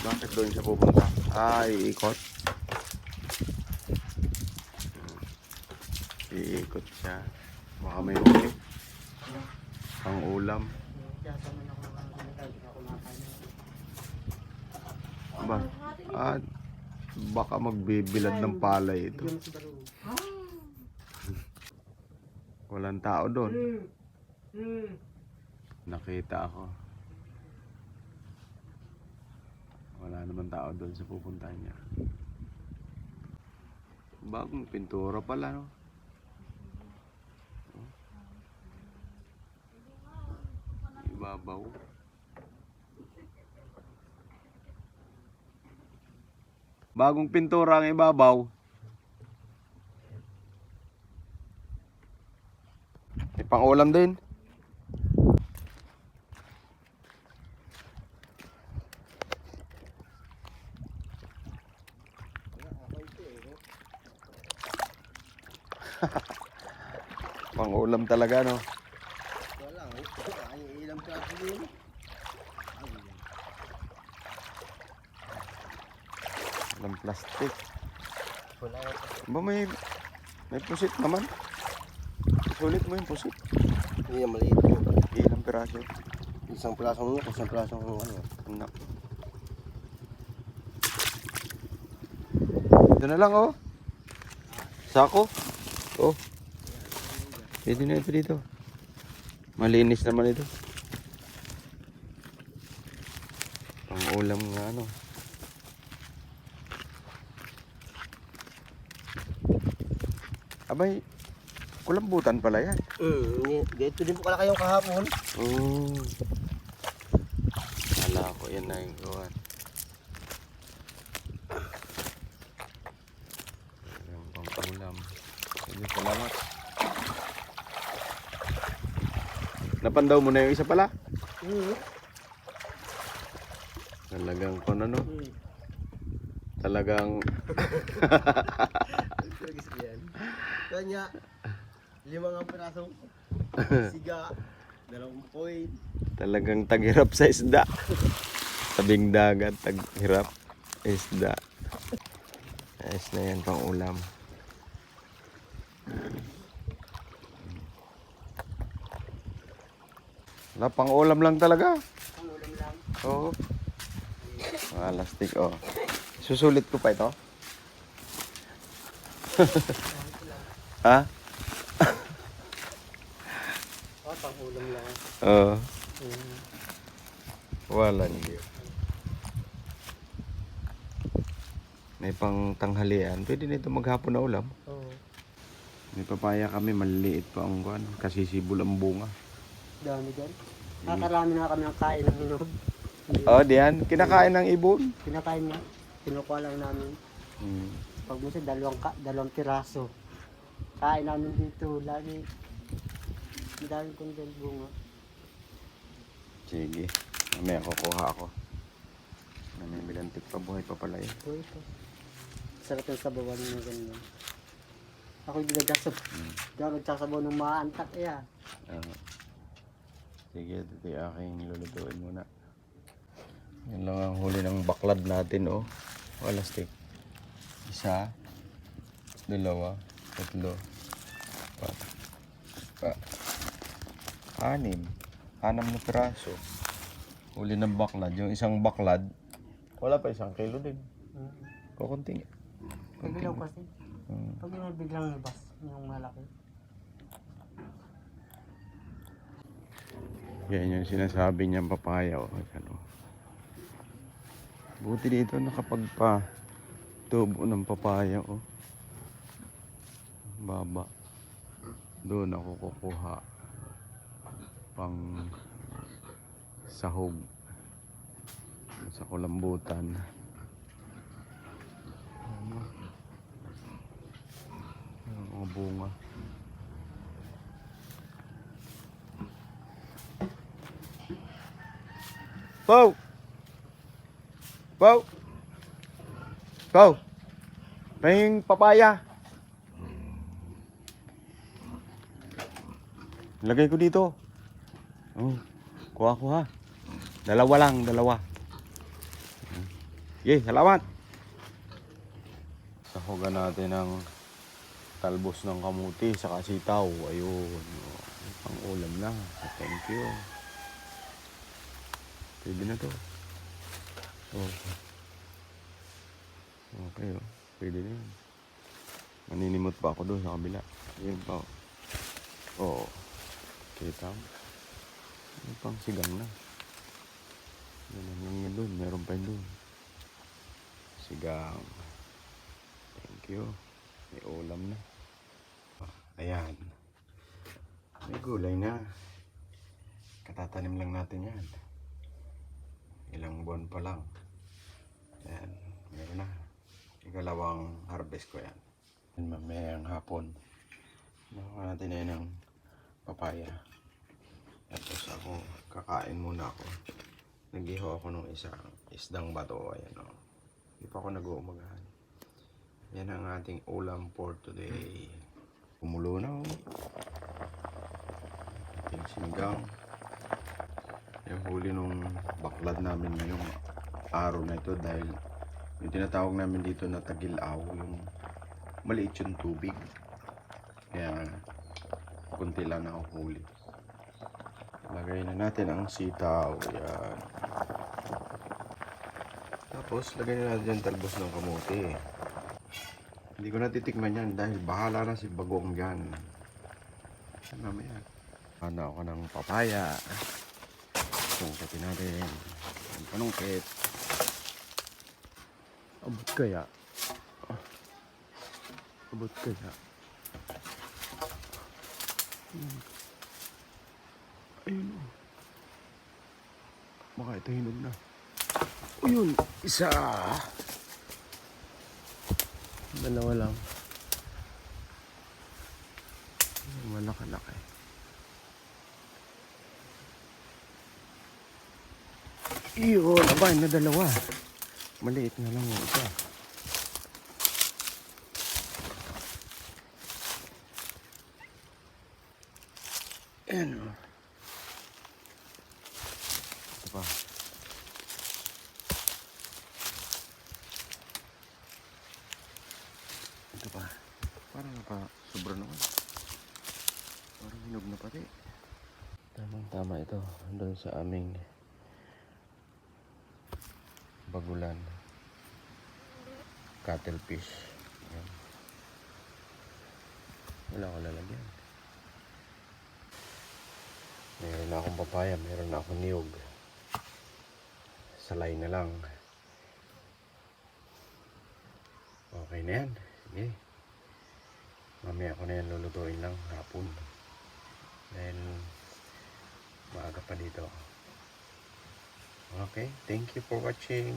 Bakit doon siya pupunta? Iikot. Iikot siya. Baka may huli. Pang ulam. Ba? Baka magbibilad ng palay ito. Walang tao doon. Nakita ako. Wala naman tao doon sa pupuntahan niya. Bagong pintura pala, no? Ibabaw. Bagong pintura ang ibabaw. May pang-ulam din. Pang-ulam talaga, no? Wala, ilang plato din. Walang plastic. Wala. Ba may pusit naman. Sulit mo yung pusit. Hindi na maliit po. Ilang piraso. Isang plasong nyo, isang plasong ano. Anak. Ito na lang, oh. Sako. Oh. Pwede na ito dito. Malinis naman ito. Pang-ulam nga, ano. Abay, kulambutan pala yan. Dito din po pala kayong kahapon. Kala ko yan na yung gawan. Yung pang-ulam. Sige, salamat. Napandaw mo na yung isa pala? Talagang kung ano? Talagang Kanya, 5 ang pirasong siga, 2 point. talagang taghirap sa isda. Tabing dagat, taghirap isda. Ayos na yan pang ulam. Wala, pang ulam lang talaga. Ulam lang. Oo. Mga lastik, oh. Susulit ko pa ito. Ha? Pang-ulam lang. Oo. Wala niyo. May pang tanghalian. Pwede na ito maghapon na ulam. Oo. May papaya kami, maliliit pa ang kuwan. Kasi sibol ang bunga. Dami dyan. Nakarami na kami ng kain ng hinog. Oh, diyan. Kinakain ng ibon. Pinakain na. Kinukuha lang namin. Pag minsan, dalawang piraso. Kain namin dito. Lagi. Ang dami kong dyan bunga. Sige. Mamaya kukuha ako. Namimilang tikpa. Buhay pa pala yun. Ito, ito. Sarap yung sabawan ng ganyan. Ako hindi nagsasabaw ng maantak. Yan. Sige, ito yung aking lulutuin muna. Yan lang ang huli ng baklad natin, oh. Walastik. 1, 2, 3, 4, 6 na piraso. Huli ng baklad. Yung isang baklad, wala pa 1 kilo din. Kukunting. Pagbilaw kasi. Pag yung biglang nabas, yung malaki. Yan yung sinasabi niyang papaya, oh. Ano. Buti dito nakapagpa-tubo ng papaya, oh. Baba. Doon ako kukuha pang sahog sa kulambutan. Mga bunga. Pow! Pow! Pow! May papaya. Lagay ko dito. Oh, kuha. Dalawa lang. Yay, salamat! Sahugan natin ng talbos ng kamuti sa sitaw. Ayun. Pang ulam na. Thank you. Pwede na to. Oh. Okay, oh. Pwede na yun. Maninimot pa ako doon sa kabila. Ayun pa. Oh. Kita mo. May pang sigang na. Yan doon. Meron pa yun doon. Sigang. Thank you. May ulam na. Ayan. May gulay na. Katatanim lang natin yan. Ilang buwan pa lang. Ayan. Meron na. Ikalawang harvest ko yan. Mamayang hapon. Nakuha natin na yan ng papaya. Tapos ako, kakain muna ako. Nag-iho ako ng isdang bato. Ayan o. Hindi pa ako nag-uumagahan. Yan ang ating ulam for today. Kumulo na o. Ating sinigang. Yung huli nung baklad namin ngayong araw na ito dahil yung tinatawag namin dito na tagilaw, yung maliit yung tubig. Kaya kunti lang na huli. Lagay na natin ang sitaw. Yan. Tapos lagay na natin yung talbos ng kamote. Hindi ko natitikman yan dahil bahala na si Bagong dyan. Saan mamaya? Hana ako ng papaya. Tungkatin natin. Ang panungkit. Abot kaya? Abot kaya? Ayun o. Baka ito hinog na. Ayun, isa. Dalawa lang. Malaki-laki. Iyon, abay na dalawa. Maliit na lang yung isa. Ayan o. Ito pa. Ito pa. Parang sobra naman. Parang hinog na pati. Tamang-tama ito. Doon sa aming bagulan. Cuttlefish. Ayan. Wala ko lalagyan. Meron na akong papaya, meron na akong niyog. Salay na lang. Okay na yan. Sige. Mamaya ko na yan lulutuin ng hapon. Dahil maaga pa dito. Okay, thank you for watching.